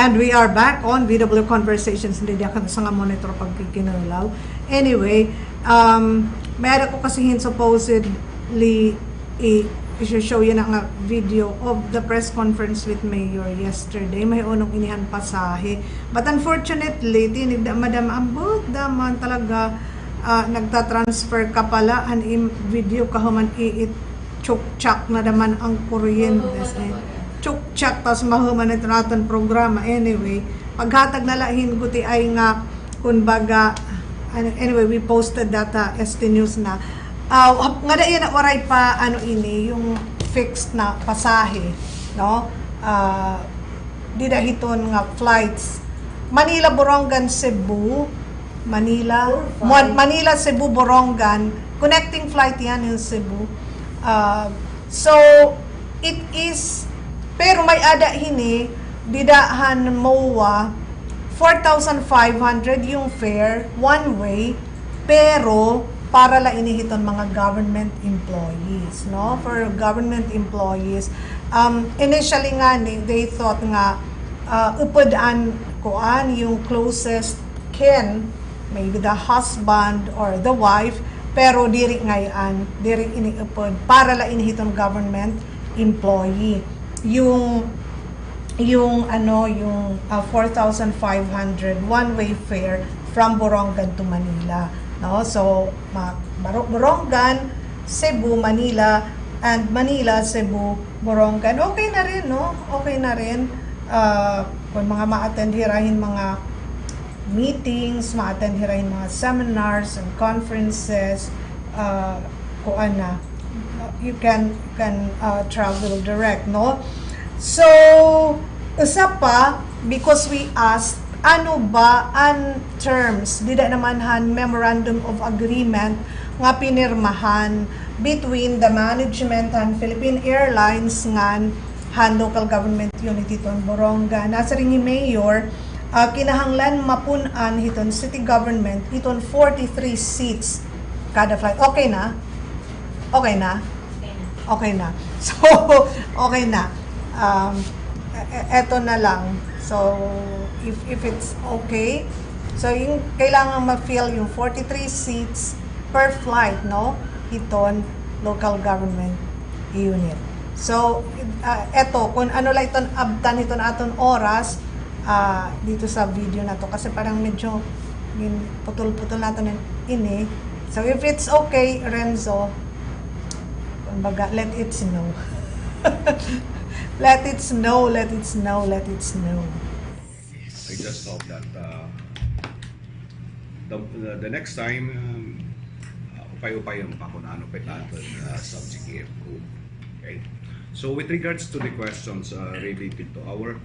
And we are back on VW Conversations. Hindi diya sa nga monitor pagkikinulaw. Anyway, meron ko kasi supposedly i-show yun ang video of the press conference with Mayor yesterday. May unong inihan pasahe. But unfortunately, tinig da madam ambot daman talaga nagta-transfer ka pala an video kahuman chuk-chak na naman ang kuryente. Chuk-chak tas mahuman ito natin programa. Anyway, paghatag na lahin guti ay nga kunbaga anyway, we posted that ST News na nga dahil na waray pa ini yung fixed na pasahe, no? Di dahiton nga flights Manila Borongan Cebu, Manila Cebu Borongan connecting flight yan in Cebu. So it is, pero may ada hini didahan MOA 4,500 yung fare one way, pero para la inihiton mga government employees, no? For government employees, initially nga they thought nga upadaan kuan yung closest kin, maybe the husband or the wife, pero diri ngayon diri iniupod para la inihiton government employee yung 4,500 one-way fare from Borongan to Manila, no? So Borongan, Cebu, Manila, and Manila, Cebu, Borongan. Okay na rin, no? Okay na rin kung mga ma-attend hirahin mga meetings, ma-attend hirahin mga seminars and conferences, kuan na you can travel direct, no? So, isa pa, because we asked, ano ba ang terms, dida naman han memorandum of agreement nga pinirmahan between the management and Philippine Airlines ngan han local government unit iton Borongan. Nasa ring ni Mayor, kinahanglan mapunan hiton city government iton 43 seats kada flight. Okay na? Okay na? Okay na. So, okay na. Eto na lang. So, if it's okay, so yung kailangan ma-fill yung 43 seats per flight, no? Iton local government unit. So, eto, kung ano lang iton abtan iton aton oras, dito sa video na to, kasi parang medyo putol-putol natin ini. So, if it's okay, Renzo, kumbaga, let it snow. Let it snow, let it snow, let it snow. I just hope that the next time, upay-upay pa kung ano pa natin subject ko. Okay. So with regards to the questions related to our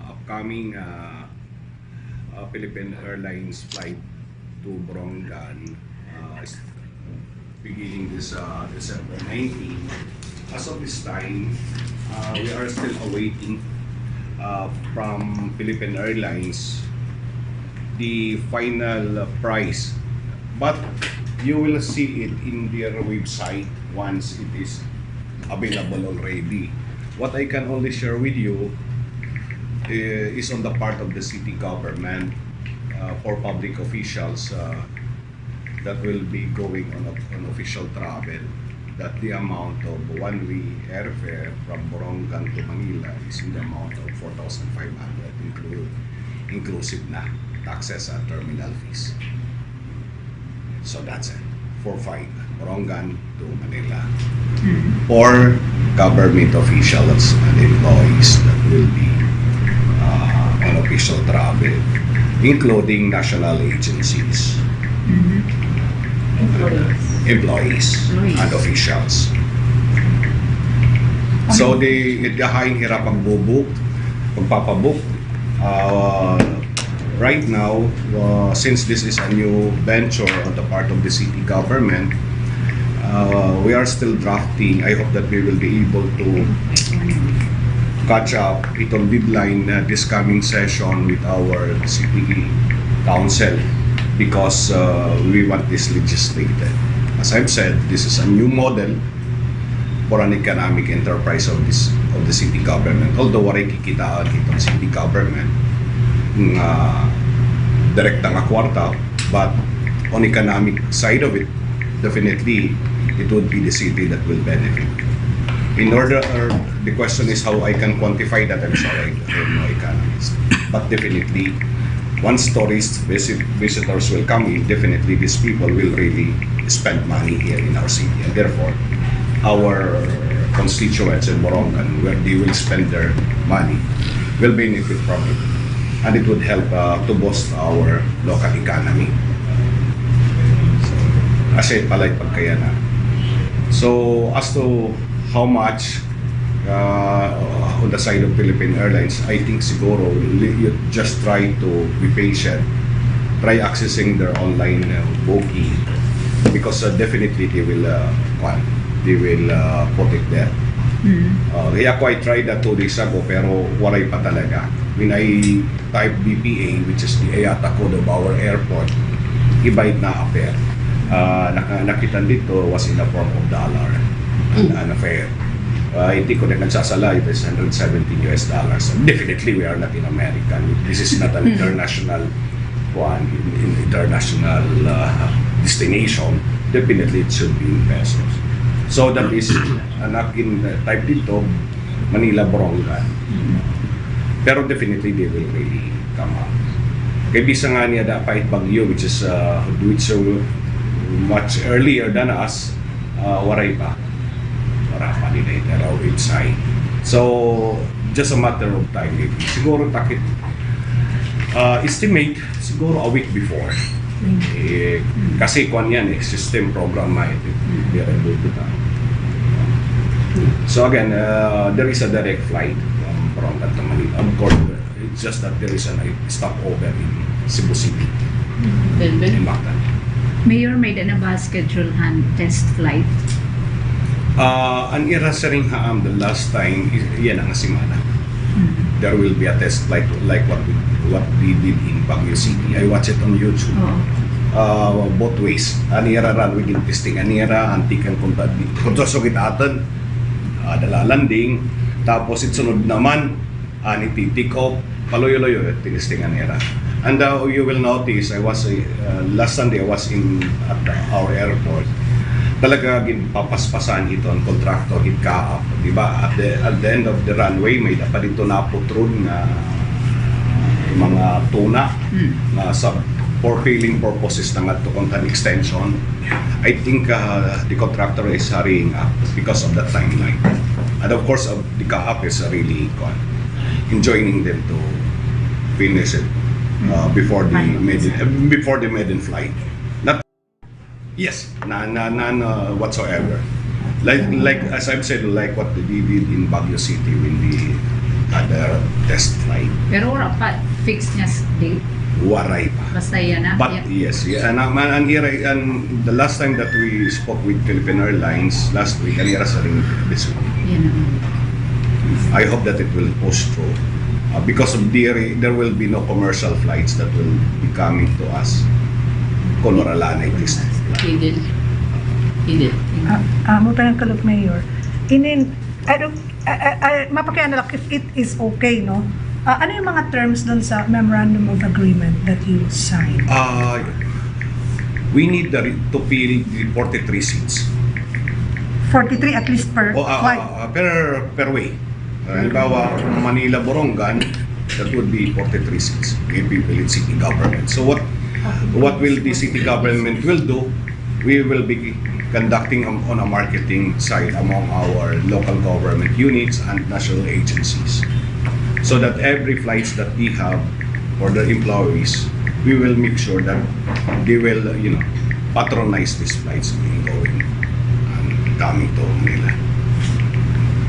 upcoming Philippine Airlines flight to Borongan, beginning this December 19, as of this time, we are still awaiting from Philippine Airlines the final price, but you will see it in their website once it is available already. What I can only share with you is on the part of the city government for public officials that will be going on official travel, that the amount of one-way airfare from Borongan to Manila is in the amount of 4,500, inclusive na taxes and terminal fees. So that's it. 4,500 Borongan to Manila for government officials and employees that will be on official travel, including national agencies. Employees and officials. So the haing hirap ang pagpapabook. Right now, since this is a new venture on the part of the city government, we are still drafting. I hope that we will be able to catch up itong deadline this coming session with our city council, because we want this legislated. As I've said, this is a new model for an economic enterprise of the city government. Although waray kikitaan itong city government nga direkta nga kwarta, but on economic side of it, definitely it would be the city that will benefit. In order, the question is how I can quantify that. I'm sorry, I'm no economist, but definitely once tourists, visitors will come in, definitely these people will really spend money here in our city, and therefore our constituents in Borongan, where they will spend their money, will benefit from it, and it would help to boost our local economy. So, kasi palay pagkayanan. So as to how much on the side of Philippine Airlines, I think siguro you just try to be patient, try accessing their online booking, because definitely they will put it there. Kaya ako I tried that 2 days ago pero waray pa talaga. When I type BPA, which is the IATA code of our airport, iba it na appear. Nakita dito was in the form of dollar and a fare. Hindi ko na nagsasala, it is $117. Definitely we are not in America. This is not an international international destination. Definitely it should be in pesos. So that is akin type dito, Manila Borongan. Pero definitely they will really come up. Kaya bisa nga niya dapat Bagyo, which is much earlier than us, waray pa. Wala pa nila iteraw inside. So, just a matter of time. Siguro takit, estimate, siguro a week before. Kasi kung yan system program na ito. So again, there is a direct flight from Manila. Of course, it's just that there is a stopover in Cebu City. In Mactan. Mayor, may na ba schedule test flight? Ang ira sa ring haam the last time, yan ang simana. There will be a test flight like what we did in Baguio City. I watch it on YouTube. Both ways. Anira ran we gin testing anira antikan kunta so gitatan dala landing, tapos itsunod naman ani take off paloyo-loyo testing anira. And you will notice I was last Sunday I was at our airport. Talaga ginpapaspasan ito ang contractor hit ka up, di ba? At the end of the runway may dapat dito na putron na mga tuna na for filling purposes ng ato content extension. I think the contractor is hurrying up because of that timeline. And of course, the CAAP is really enjoining them to finish it before the maiden flight. Not yes, none whatsoever. Like as I've said, like what they did in Baguio City when they had a test flight. Pero wala pa fixed niya date. Waray pa. Basta yan na. But yes, yeah, and here and the last time that we spoke with Philippine Airlines last week, and here sa rin this week. I hope that it will push through because of there will be no commercial flights that will be coming to us. Konoralana it is. Hidden. Mo pa ng kalog, Mayor. Mapakiyan na lang if it is okay, no? Ano yung mga terms doon sa memorandum of agreement that you signed? We need to fill the 43 seats. 43 at least per per way. Halimbawa, Manila Borongan, that would be 43 seats. We people in city government. So what will the city government will do? We will be conducting on a marketing side among our local government units and national agencies, so that every flights that we have for the employees, we will make sure that they will, patronize these flights going and coming to Manila.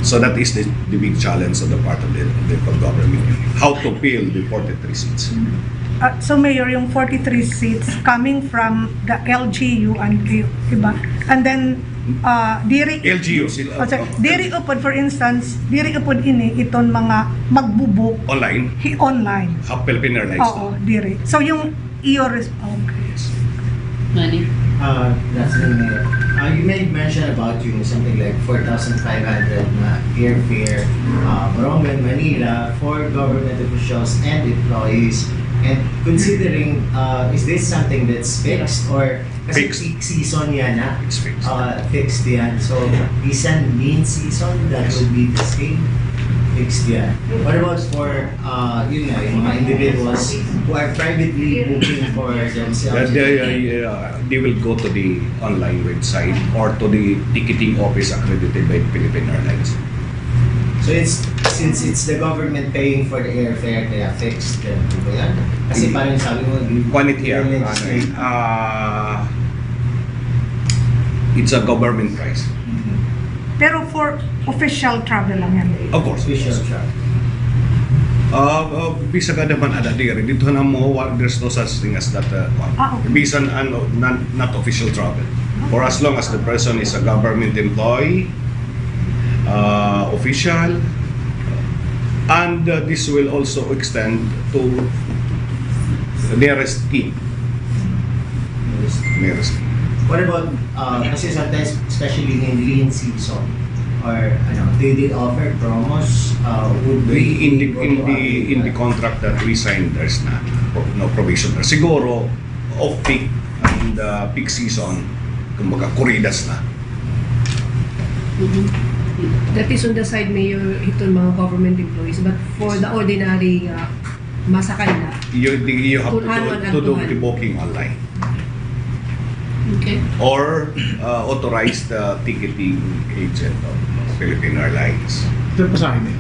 So that is the big challenge on the part of the local government. How to fill the 43 seats. So Mayor, yung 43 seats coming from the LGU and the iba, and then diri upod, for instance, diri upod ini iton mga magbubuk online Philippine Airlines. Oo, diri. So yung okay. That's the Mayor. You made mention about yung something like 4,500 na airfare, Borongan, Manila for government officials and employees. And considering, is this something that's fixed or kasi Fixed. peak season yan na? It's fixed. Fixed yan. So, isang mean season, that would be the same. Fixed yan. What about for, yun nga, yung mga individuals who are privately booking for themselves? They will go to the online website or to the ticketing office accredited by Philippine Airlines. So since it's the government paying for the airfare, kaya fixed din po ba yan? Kasi parang sabi mo, Quantity here, it's a government price. Pero for official travel lang yan. Of course. official travel. Bisa ka naman ada diri dito na mo there's no such thing as that one. Okay. Bisa not official travel. For as long as the person is a government employee, official, and this will also extend to the nearest king. Nearest king. What about, kasi sometimes, especially in lean season, or ano, they offer promos, would we In the contract that we signed, there's no provision. Siguro off peak and peak season, kumbaga kuridas na. That is on the side, Mayor, itong mga government employees. But for the ordinary masakay na, You have Tuhanan to do tuhan. the booking online okay? or authorize the ticketing agent of Philippine Airlines. Ito pa sa akin eh.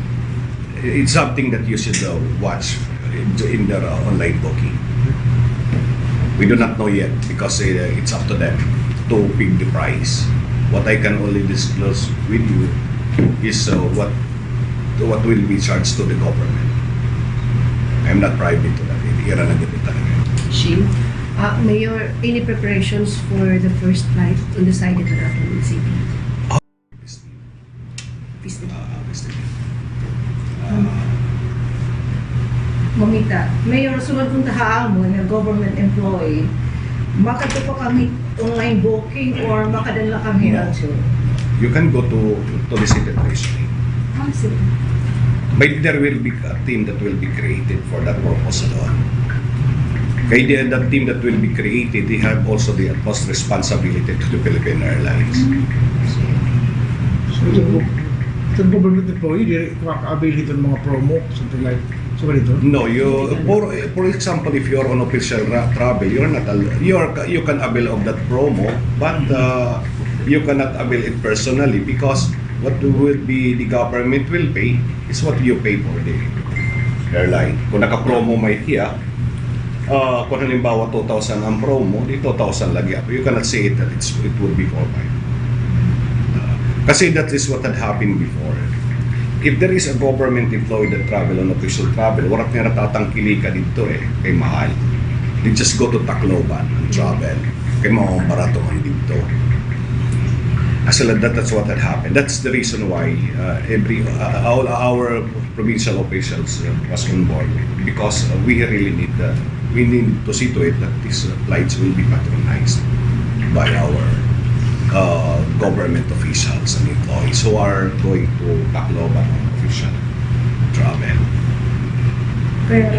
It's something that you should watch in their online booking. We do not know yet because it's up to them to pick the price. What I can only disclose with you is what will be charged to the government. I'm not private to that. Ira na ganito talaga. Shin. Mayor, any preparations for the first flight on the side of the city? Mamita, Mayor, sunod kong tahaan mo na government employee, makato pa kami online booking or makadala kami No. to? You can go to the city treasury. But there will be a team that will be created for that purpose alone. Kaya that team that will be created, they have also the utmost responsibility to the Philippine Airlines. So ito government employee, di makaka-avail ito ng mga promo, something like, so ganito? No, for example, if you're on official travel, you can avail of that promo, but you cannot avail it personally because what will be the government will pay is what you pay for the airline. Kung naka-promo may hiya, kung halimbawa 2,000 ang promo, di 2,000 lagi. You cannot say it that it would be 4,500. Kasi that is what had happened before. If there is a government employee that travel on official travel, warat nga natatangkili ka dito kay mahal. They just go to Tacloban and travel. Kay mga barato ang dito. That's what had happened. That's the reason why all our provincial officials was on board because we really need to see to it that these flights will be patronized by our government officials and employees who are going to Tacloban on official travel. Pero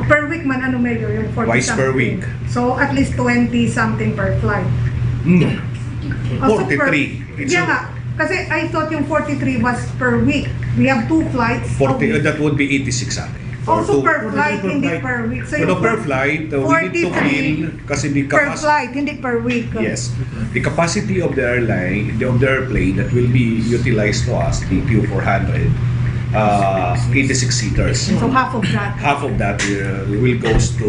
per week man ano Mayor yung 40 Twice per week. So at least 20 something per flight. Mm. Also 43. It's Yeah nga. Kasi I thought yung 43 was per week. We have 2 flights. 40, that would be 86 ate. Also Or per flight, 43 per hindi flight. per week. So no, yung per flight, we need to 43 fill kasi the per capacity. flight, hindi per week. Yes, the capacity of the airline, of the airplane that will be utilized to us, the Q400, 86 seaters. So half of that. Half of that will goes to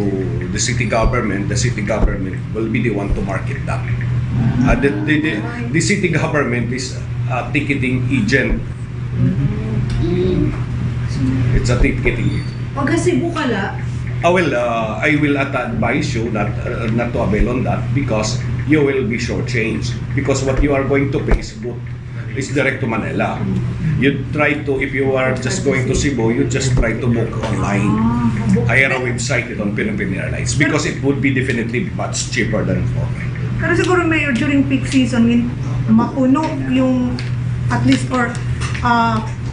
the city government. The city government will be the one to market that. The city government is a ticketing agent. It's a ticketing agent. Pag Cebu ka la, I will advise you not to avail on that because you will be shortchanged. Because what you are going to pay is direct to Manila. You try to, if you are just going to Cebu, you just try to book online. Hire a website on Philippine Airlines because it would be definitely much cheaper than 4. Pero siguro, Mayor, during peak season, mapuno yung at least or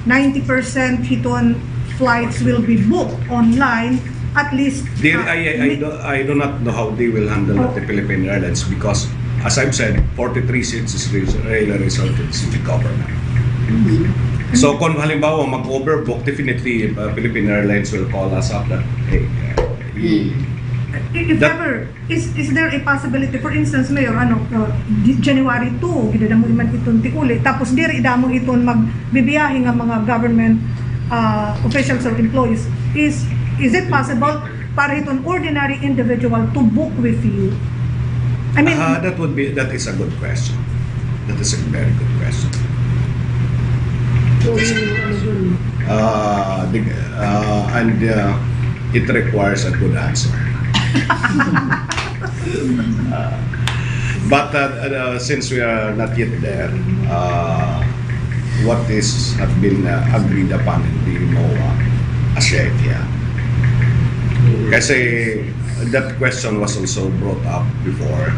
90% hiton flights will be booked online, at least. I do not know how they will handle the Philippine Airlines because, as I've said, 43 seats is really reserved to the city government. So kung halimbawa mag-overbook, definitely Philippine Airlines will call us up that, hey, If ever, is there a possibility, for instance, Mayor, January 2, gidadamo man itong tiuli, tapos diri idamo iton magbibiyahe nga mga government officials or employees, is it possible para itong ordinary individual to book with you? I mean, that is a good question. That is a very good question. It requires a good answer. But since we are not yet there, what has been agreed upon in the MOA as yet, yeah. Kasi that question was also brought up before.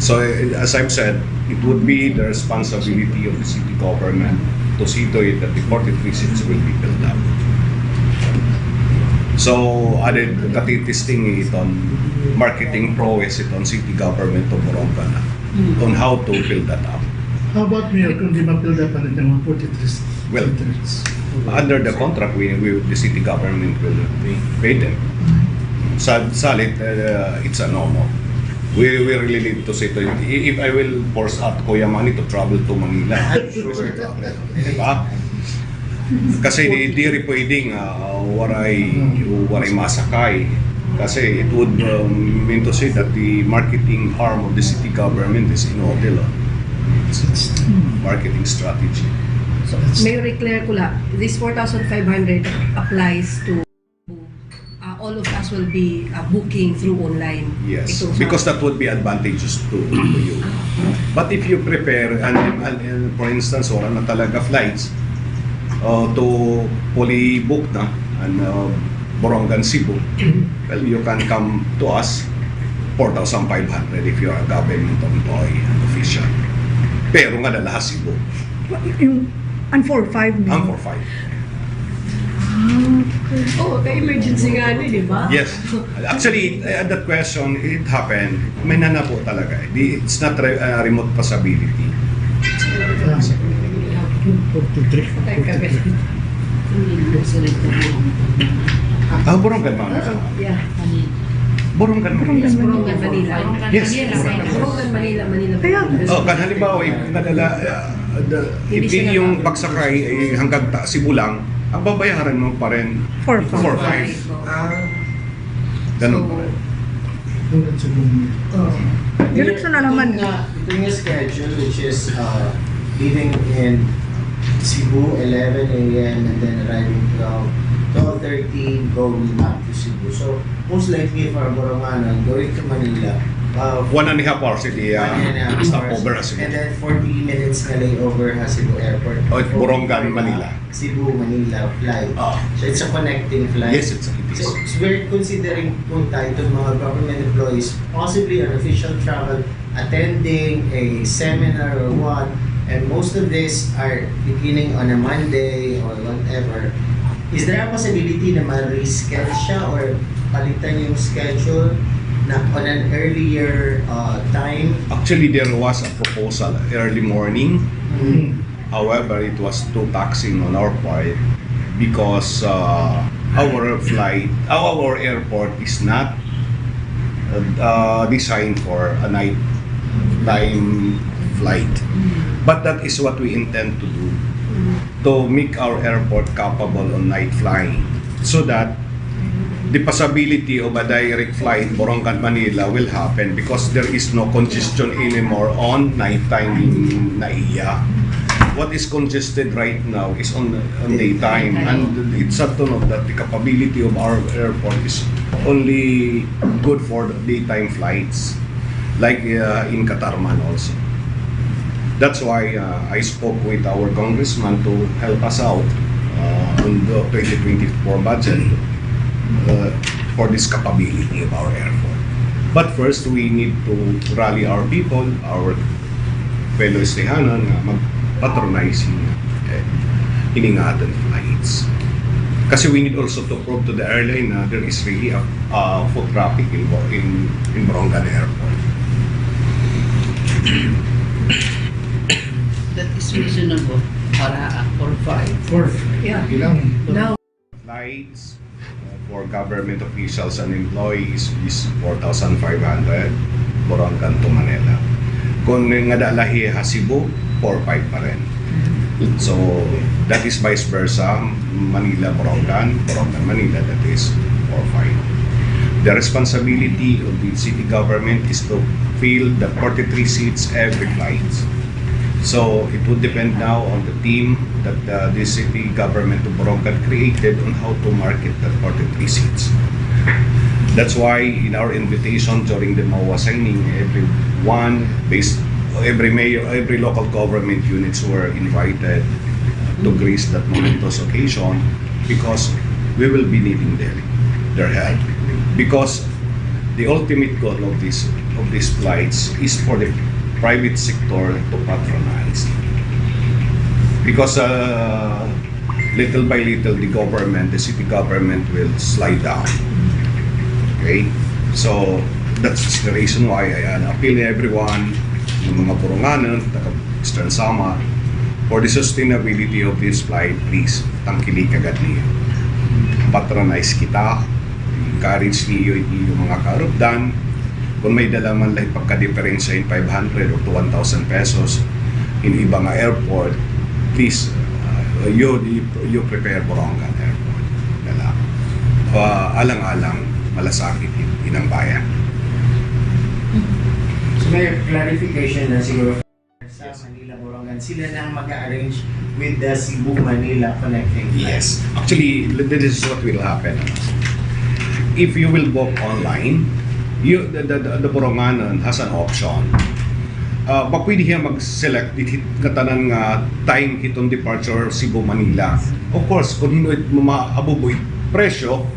So as I've said, it would be the responsibility of the city government to see to it that the 43 seats will be filled up. So, katitisting iton marketing prowess iton city government of Borongan on how to fill that up. How about Mayor, kung di ma-build up ang mga 43 Well, seats? under the contract, the city government will pay them. Salit, it's a no-no. We really need to say to you, if I will force out Kuya Manny to travel to Manila, diba? Kasi di rin pwedeng waray masakay. Kasi it would mean to say that the marketing arm of the city government is in hotel. It's marketing strategy. So, may declare ko lang, this 4,500 applies to all of us will be booking through online. Yes, because that would be advantageous to you. But if you prepare, and for instance, wala na talaga flights to fully book na, and Borongan Cebu, well, you can come to us 4,500 if you're a government employee and official. Pero nga dala Cebu. yung ang 4-5 Ang 4-5. Oh, emergency nga di ba? Yes. Actually, that question, it happened. May nanapo talaga. It's not a remote possibility. 43. Borongan Manila. Yeah. Borongan Manila. Borongan, Manila. Yes. Borongan, Manila. Kaya, Halimbawa, nadala, if yung pagsakay ay hanggang Cebu lang, ang babayaran mo pa rin 4-5. 4-5. Ganun pa rin. Diretso na naman. Ito yung schedule which is leaving in Cebu 11 a.m. and then arriving 12:30, going back to Cebu. So most likely for Boronganon, going to Manila, 1.5 hours the stopover has and then 40 minutes na layover ha Cebu Airport. Borongan, Manila. Cebu, Manila flight. So it's a connecting flight. Yes, it is. So we're considering punta itong mga government employees, possibly an official travel, attending a seminar or what, and most of these are beginning on a Monday or whatever. Is there a possibility na ma-reschedule siya or palitan yung schedule na on an earlier time? Actually, there was a proposal early morning. However, it was too taxing on our part because our airport is not designed for a night time flight. But that is what we intend to do, to make our airport capable on night flying, so that the possibility of a direct flight Borongan Manila will happen because there is no congestion anymore on nighttime in Naiya. What is congested right now is on daytime, and it's sad to know that the capability of our airport is only good for the daytime flights, like in Katarman also. That's why I spoke with our congressman to help us out on the 2024 budget for this capability of our airport. But first, we need to rally our people, our fellow estehanan nga mag-patronize iningatan flights. Kasi we need also to prove to the airline na there is really a foot traffic in Borongan Airport. That is reasonable para for 5. Fourth. Yeah. Ilang? Now, Flights for government officials and employees is 4,500 Borongan to Manila. Kung nga dalahi ha Cebu, 4,500 pa rin. So that is vice versa, Manila Borongan, Borongan Manila, that is 4,500. The responsibility of the city government is to fill the 43 seats every flight. So it would depend now on the team that the city government of Borongan created on how to market the 43 seats. That's why in our invitation during the MOA signing, every mayor, every local government units were invited to grace that momentous occasion because we will be needing their help. Because the ultimate goal of these flights is for the private sector to patronize. Because little by little, the city government will slide down. Okay? So, that's the reason why I appeal to everyone, yung mga Boronganon, taga-Eastern Samar, for the sustainability of this flight, please, tangkili kagad niyo. Patronize kita, encourage niyo yung mga karupdan. Kung may dala man lang pagka-diferensya in 500 or to 1,000 pesos in ibang airport, please, you prepare Borongan Airport. Dala. Alang-alang, malasakit inang bayan. So may clarification na siguro sa Manila Borongan, sila nang mag-arrange with the Cebu-Manila connecting flight. Yes. Actually, this is what will happen. If you will book online, the Boronganon has an option. Pwede siya mag-select katanan nga time hitong departure Cebu-Manila. Of course, kung hindi mo maabuboy presyo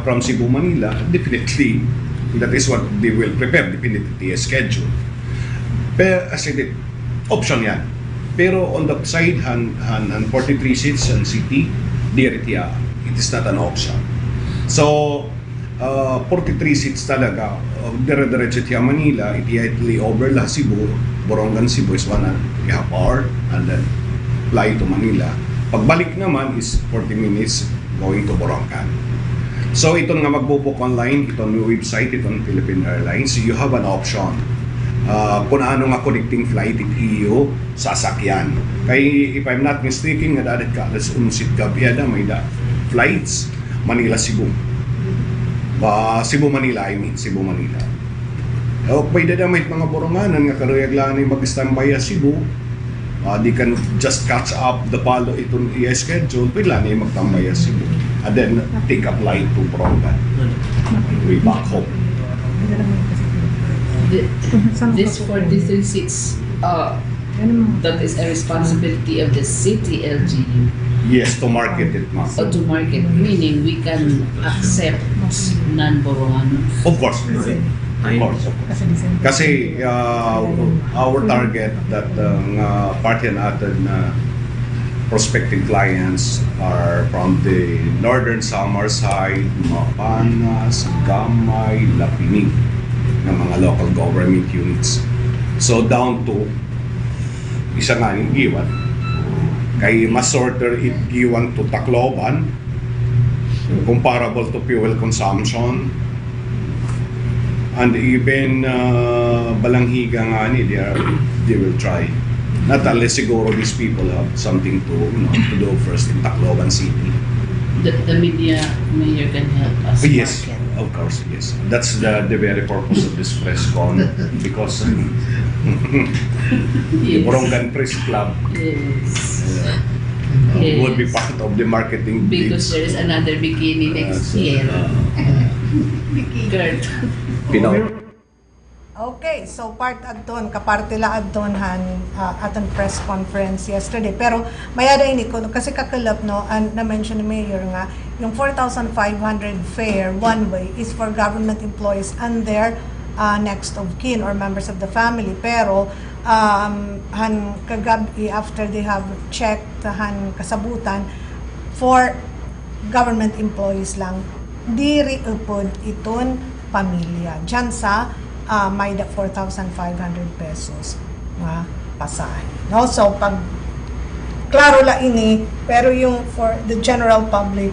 from Cebu-Manila, definitely that is what they will prepare, definitely a schedule. Pero as I said, option yan. Pero on the side, 43 seats and city, it is not an option. So, 43 seats talaga, dire-diretso tiya Manila, iti overla Cebu, Borongan Cebu is 1.5 hour, and then fly to Manila. Pagbalik naman is 40 minutes going to Borongan. So ito nga magbo-book online, itong website, itong Philippine Airlines, you have an option. Kung ano nga connecting flight iyo sasakyan. Kay if I'm not mistaken, nga dadat ka alas 11 gabi ada may flights Manila-Cebu. Cebu-Manila, Cebu-Manila. Pwede na may mga Boronganan nga karuyag lang ni mag-standby Cebu. They can just catch up the palo itong i-schedule, pwede lang ni magtambay Cebu. And then take a flight to Borongan. Way back home. This 43 seats, that is a responsibility of the city LGU. Yes, to market it, ma'am. Or to market, meaning we can accept non-Boronganos. Of course. Of course. Kasi our target that party natin na prospective clients are from the northern Samar side, Mapanas, Gamay, Lapinig, ng mga local government units. So down to isa nga yung Giwan. Kay mas shorter it Giwan to Tacloban, comparable to fuel consumption. And even Balanghiga nga ni, they will try. Not unless siguro these people have something to do first in Tacloban City. The media mayor can help us. Yes, market. of course, yes. That's the very purpose of this press con because the Yes. Borongan Press Club Yes. would be part of the marketing Because there is another bikini next year. Kurt. Pinaw. Okay, so part adton kaparte la adton han aton press conference yesterday. Pero mayada ini ko kasi kakalap no and na-mention ni Mayor nga yung 4,500 fare one way is for government employees and their next of kin or members of the family. Pero han kagabi after they have checked han kasabutan for government employees lang diri upod iton pamilya dyan sa may 4,500 pesos nga pasahe. No? So, pag klaro la ini, pero yung for the general public,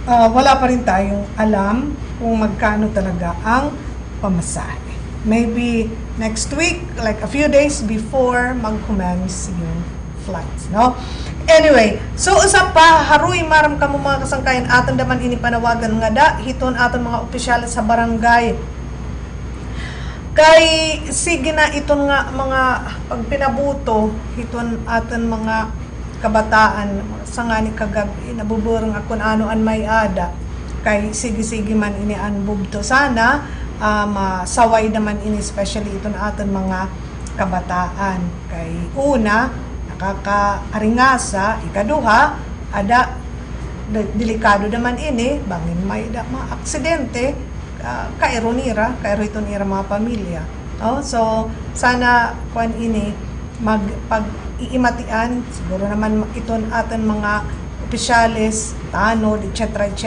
wala pa rin tayong alam kung magkano talaga ang pamasahe. Maybe next week, like a few days before mag-commence yung flights. No? Anyway, so usap pa, haruy maram kamo mga kasangkayan aton daman ini panawagan nga da, hiton aton mga opisyal sa barangay. Kay sige na iton nga mga pagpinabuto hiton aton mga kabataan sa nga ni kagabi nabuburong akon ano an may ada kay sige man ini an bubto sana masaway naman ini especially iton aton mga kabataan kay una nakakaaringasa ikaduha ada delikado naman ini bangin may da mga aksidente kairo iton ira mga pamilya. Oh, so sana kuan ini pag-iimatian siguro naman iton aton mga opisyales, tanod, etc.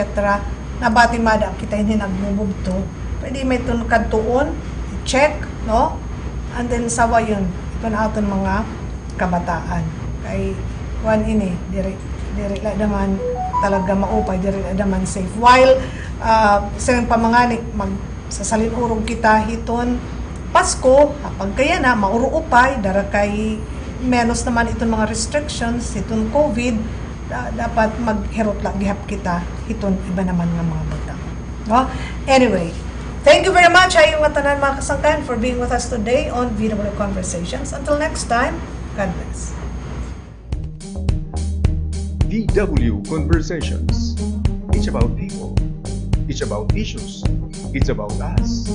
Nabati mada kita ini nagbubugto. Pwede may iton kadtuon, i-check, no? And then sawa yun, iton aton mga kabataan. Kay kuan ini diri la daman talaga maupay diri la daman safe while sa pamangani magsasalin-urog kita hiton Pasko kapag kaya na mauruupay dara kay menos naman iton mga restrictions iton COVID dapat maghirot lang gihap kita hiton iba naman nga mga butang. No? Anyway, thank you very much ayong tanan mga kasangkayan for being with us today on VW Conversations. Until next time, God bless. VW Conversations. It's about people. It's about issues. It's about us.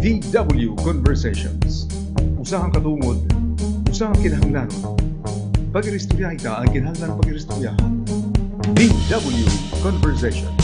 VW Conversations. Usahang katungod, usahang kinahanglanon. Pag-iristorya ita ang kinahanglan pag-iristoryahan. VW Conversations.